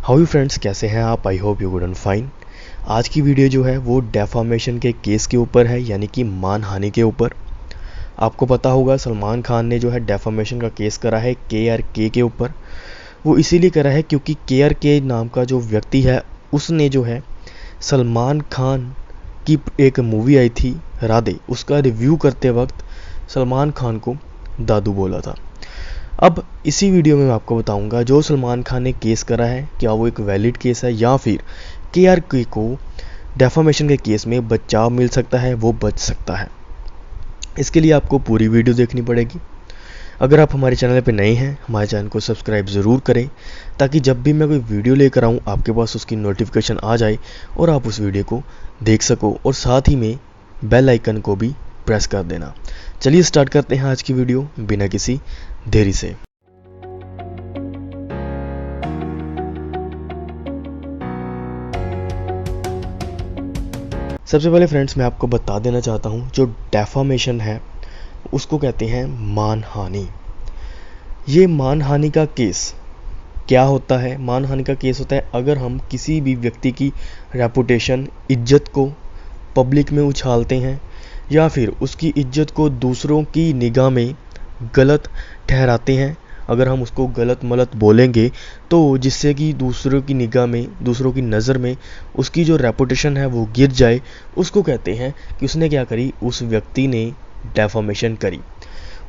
How you friends, कैसे हैं आप? I hope you good and fine. आज की वीडियो जो है वो डेफामेशन के केस के ऊपर है, यानी कि मानहानि के ऊपर। आपको पता होगा सलमान खान ने जो है डेफामेशन का केस करा है KRK के ऊपर। वो इसीलिए करा है क्योंकि KRK नाम का जो व्यक्ति है उसने जो है सलमान खान की एक मूवी आई थी राधे, उसका रिव्यू करते वक्त सलमान खान को दादू बोला था। अब इसी वीडियो में मैं आपको बताऊंगा जो सलमान खान ने केस करा है क्या वो एक वैलिड केस है या फिर KRK को डेफामेशन के केस में बचाव मिल सकता है, वो बच सकता है। इसके लिए आपको पूरी वीडियो देखनी पड़ेगी। अगर आप हमारे चैनल पर नए हैं, हमारे चैनल को सब्सक्राइब ज़रूर करें ताकि जब भी मैं कोई वीडियो लेकर आऊँ आपके पास उसकी नोटिफिकेशन आ जाए और आप उस वीडियो को देख सको, और साथ ही में बेल आइकन को भी प्रेस कर देना। चलिए स्टार्ट करते हैं आज की वीडियो बिना किसी देरी से। सबसे पहले फ्रेंड्स मैं आपको बता देना चाहता हूँ जो डेफामेशन है उसको कहते हैं मानहानि। ये मानहानि का केस क्या होता है? मानहानि का केस होता है अगर हम किसी भी व्यक्ति की रेपुटेशन, इज्जत को पब्लिक में उछालते हैं या फिर उसकी इज्जत को दूसरों की निगाह में गलत ठहराते हैं। अगर हम उसको गलत मलत बोलेंगे तो जिससे कि दूसरों की निगाह में, दूसरों की नज़र में उसकी जो रेपुटेशन है वो गिर जाए, उसको कहते हैं कि उसने क्या करी, उस व्यक्ति ने डेफामेशन करी।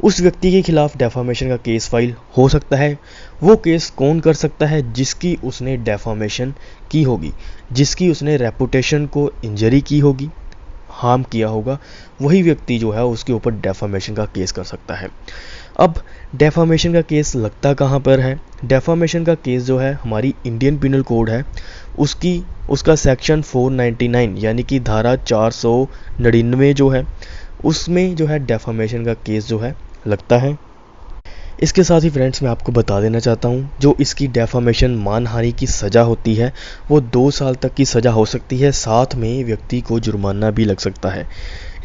उस व्यक्ति के खिलाफ डेफामेशन का केस फाइल हो सकता है। वो केस कौन कर सकता है? जिसकी उसने डेफामेशन की होगी, जिसकी उसने रेपुटेशन को इंजरी की होगी, हार्म किया होगा, वही व्यक्ति जो है उसके ऊपर डेफामेशन का केस कर सकता है। अब डेफामेशन का केस लगता कहाँ पर है? डेफामेशन का केस जो है हमारी इंडियन पिनल कोड है उसका सेक्शन 499 यानी कि धारा 499 जो है उसमें जो है डेफामेशन का केस जो है लगता है। इसके साथ ही फ्रेंड्स मैं आपको बता देना चाहता हूँ जो इसकी डेफामेशन मानहानि की सज़ा होती है वो 2 साल तक की सज़ा हो सकती है, साथ में व्यक्ति को जुर्माना भी लग सकता है।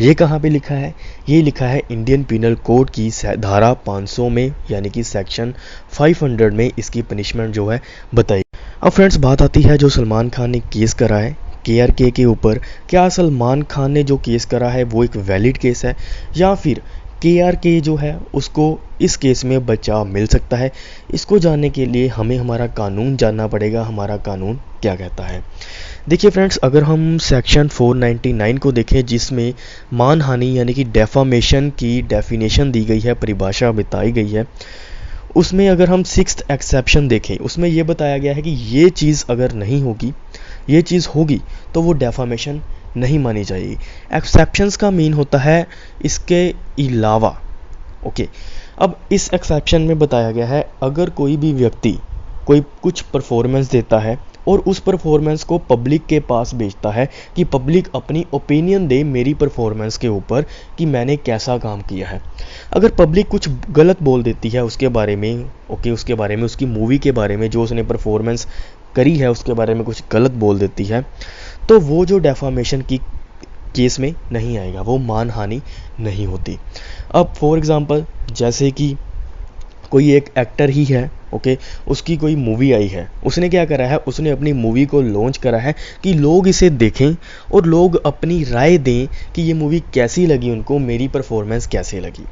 ये कहाँ पे लिखा है? ये लिखा है इंडियन पिनल कोड की धारा 500 में, यानी कि सेक्शन 500 में इसकी पनिशमेंट जो है बताई। अब फ्रेंड्स बात आती है जो सलमान खान ने केस करा है KRK के ऊपर। क्या सलमान खान ने जो केस करा है वो एक वैलिड केस है या फिर KRK जो है उसको इस केस में बचाव मिल सकता है? इसको जानने के लिए हमें हमारा कानून जानना पड़ेगा, हमारा कानून क्या कहता है। देखिए फ्रेंड्स, अगर हम सेक्शन 499 को देखें जिसमें मानहानि यानी कि डेफामेशन की डेफिनेशन दी गई है, परिभाषा बताई गई है, उसमें अगर हम 6th एक्सेप्शन देखें उसमें ये बताया गया है कि ये चीज़ अगर नहीं होगी, ये चीज़ होगी तो वो डेफामेशन नहीं मानी जाएगी। एक्सेप्शंस का मीन होता है इसके अलावा। ओके, अब इस एक्सेप्शन में बताया गया है अगर कोई भी व्यक्ति कोई कुछ परफॉर्मेंस देता है और उस परफॉर्मेंस को पब्लिक के पास भेजता है कि पब्लिक अपनी ओपिनियन दे मेरी परफॉर्मेंस के ऊपर कि मैंने कैसा काम किया है। अगर पब्लिक कुछ गलत बोल देती है उसके बारे में, उसके बारे में, उसकी मूवी के बारे में, जो उसने परफॉर्मेंस करी है उसके बारे में कुछ गलत बोल देती है, तो वो जो डेफामेशन की केस में नहीं आएगा, वो मानहानि नहीं होती। अब फॉर एग्जांपल जैसे कि कोई एक एक्टर ही है, उसकी कोई मूवी आई है, उसने क्या करा है, उसने अपनी मूवी को लॉन्च करा है कि लोग इसे देखें और लोग अपनी राय दें कि ये मूवी कैसी लगी उनको, मेरी परफॉर्मेंस कैसे लगी।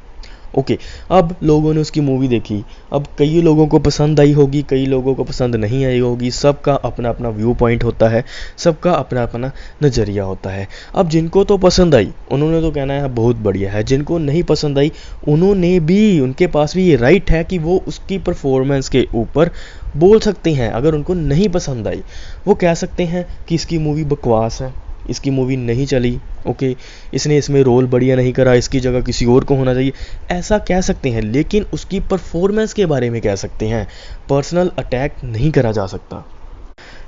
अब लोगों ने उसकी मूवी देखी, अब कई लोगों को पसंद आई होगी, कई लोगों को पसंद नहीं आई होगी, सबका अपना अपना व्यू पॉइंट होता है, सबका अपना अपना नज़रिया होता है। अब जिनको तो पसंद आई उन्होंने तो कहना है बहुत बढ़िया है, जिनको नहीं पसंद आई उन्होंने भी, उनके पास भी ये राइट है कि वो उसकी परफॉर्मेंस के ऊपर बोल सकते हैं। अगर उनको नहीं पसंद आई वो कह सकते हैं कि इसकी मूवी बकवास है, इसकी मूवी नहीं चली, इसने इसमें रोल बढ़िया नहीं करा, इसकी जगह किसी और को होना चाहिए, ऐसा कह सकते हैं। लेकिन उसकी परफॉर्मेंस के बारे में कह सकते हैं, पर्सनल अटैक नहीं करा जा सकता।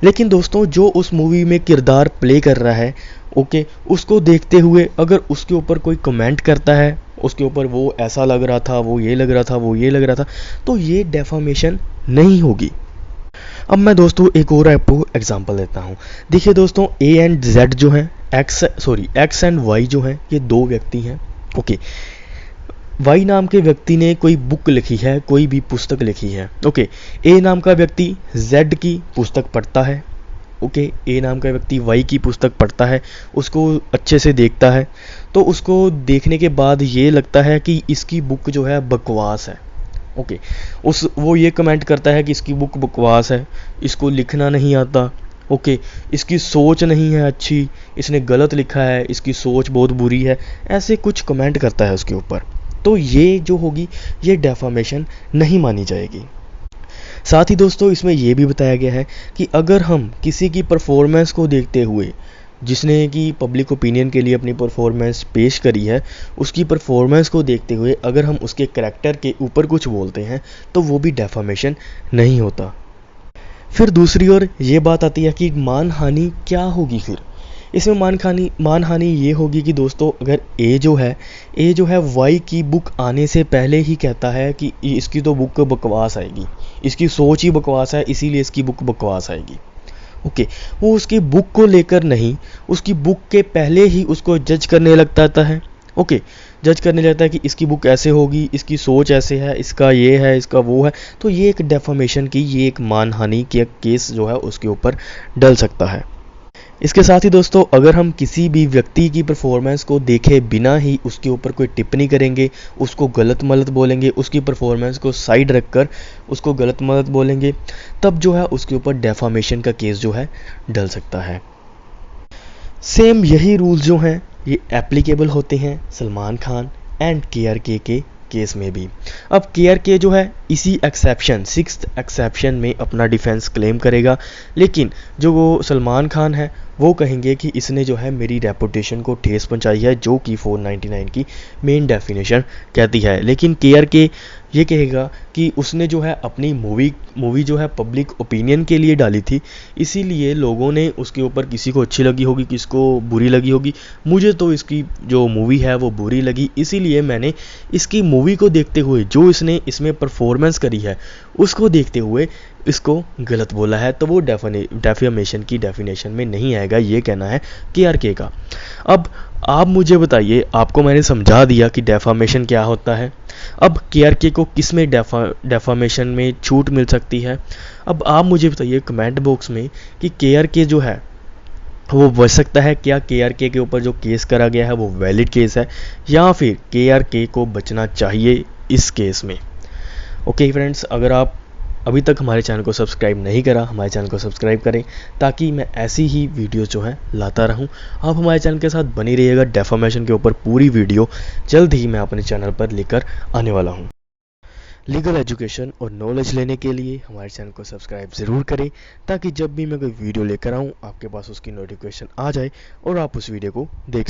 लेकिन दोस्तों जो उस मूवी में किरदार प्ले कर रहा है, उसको देखते हुए अगर उसके ऊपर कोई कमेंट करता है, उसके ऊपर वो ऐसा लग रहा था, वो ये लग रहा था, वो ये लग रहा था, तो ये डेफामेशन नहीं होगी। अब मैं दोस्तों एक और आपको एग्जांपल देता हूँ। देखिए दोस्तों, A एंड Z जो हैं, X एंड Y जो हैं, ये दो व्यक्ति हैं। वाई नाम के व्यक्ति ने कोई बुक लिखी है, कोई भी पुस्तक लिखी है। ओके, ए नाम का व्यक्ति जेड की पुस्तक पढ़ता है। ओके, ए नाम का व्यक्ति वाई की पुस्तक पढ़ता है, उसको अच्छे से देखता है, तो उसको देखने के बाद ये लगता है कि इसकी बुक जो है बकवास है। ओके, वो ये कमेंट करता है कि इसकी बुक बकवास है, इसको लिखना नहीं आता। ओके, इसकी सोच नहीं है अच्छी, इसने गलत लिखा है, इसकी सोच बहुत बुरी है, ऐसे कुछ कमेंट करता है उसके ऊपर। तो ये जो होगी, ये डेफामेशन नहीं मानी जाएगी। साथ ही दोस्तों इसमें यह भी बताया गया है कि अगर हम किसी की परफॉर्मेंस को देखते हुए, जिसने कि पब्लिक ओपिनियन के लिए अपनी परफॉर्मेंस पेश करी है, उसकी परफॉर्मेंस को देखते हुए अगर हम उसके करैक्टर के ऊपर कुछ बोलते हैं तो वो भी डेफामेशन नहीं होता। फिर दूसरी ओर ये बात आती है कि मानहानि क्या होगी। फिर इसमें मानहानि ये होगी कि दोस्तों अगर ए जो है वाई की बुक आने से पहले ही कहता है कि इसकी तो बुक बकवास आएगी, इसकी सोच ही बकवास है, इसीलिए इसकी बुक बकवास आएगी। ओके, वो उसकी बुक को लेकर नहीं, उसकी बुक के पहले ही उसको जज करने लगता है। ओके, जज करने लगता है कि इसकी बुक ऐसे होगी, इसकी सोच ऐसे है, इसका ये है, इसका वो है। तो ये एक डेफामेशन की, ये एक मानहानि की केस जो है उसके ऊपर डल सकता है। इसके साथ ही दोस्तों अगर हम किसी भी व्यक्ति की परफॉर्मेंस को देखे बिना ही उसके ऊपर कोई टिप्पणी करेंगे, उसको गलत मलत बोलेंगे, उसकी परफॉर्मेंस को साइड रखकर उसको गलत मलत बोलेंगे, तब जो है उसके ऊपर डेफामेशन का केस जो है डल सकता है। सेम यही रूल्स जो हैं ये एप्लीकेबल होते हैं सलमान खान एंड KRK के केस में भी। अब KRK जो है इसी एक्सेप्शन, 6th एक्सेप्शन में अपना डिफेंस क्लेम करेगा, लेकिन जो वो सलमान खान है वो कहेंगे कि इसने जो है मेरी रेपुटेशन को ठेस पहुंचाई है, जो कि 499 की मेन डेफिनेशन कहती है। लेकिन KRK ये कहेगा कि उसने जो है अपनी मूवी जो है पब्लिक ओपिनियन के लिए डाली थी, इसीलिए लोगों ने उसके ऊपर, किसी को अच्छी लगी होगी, किसी को बुरी लगी होगी। मुझे तो इसकी जो मूवी है वो बुरी लगी, इसीलिए मैंने इसकी मूवी को देखते हुए, जो इसने इसमें परफॉर्मेंस करी है उसको देखते हुए इसको गलत बोला है, तो वो डेफामेशन की डेफिनेशन में नहीं आएगा, ये कहना है KRK का। अब आप मुझे बताइए, आपको मैंने समझा दिया कि डेफामेशन क्या होता है। अब KRK को किस में डेफामेशन में छूट मिल सकती है। अब आप मुझे बताइए कमेंट बॉक्स में कि KRK जो है वो बच सकता है क्या, KRK के ऊपर जो केस करा गया है वो वैलिड केस है, या फिर KRK को बचना चाहिए इस केस में। ओके फ्रेंड्स, अगर आप अभी तक हमारे चैनल को सब्सक्राइब नहीं करा, हमारे चैनल को सब्सक्राइब करें ताकि मैं ऐसी ही वीडियोस जो हैं लाता रहूं। आप हमारे चैनल के साथ बनी रहिएगा, डेफामेशन के ऊपर पूरी वीडियो जल्द ही मैं अपने चैनल पर लेकर आने वाला हूं। लीगल एजुकेशन और नॉलेज लेने के लिए हमारे चैनल को सब्सक्राइब ज़रूर करें, ताकि जब भी मैं कोई वीडियो लेकर आऊँ आपके पास उसकी नोटिफिकेशन आ जाए और आप उस वीडियो को देख सकें।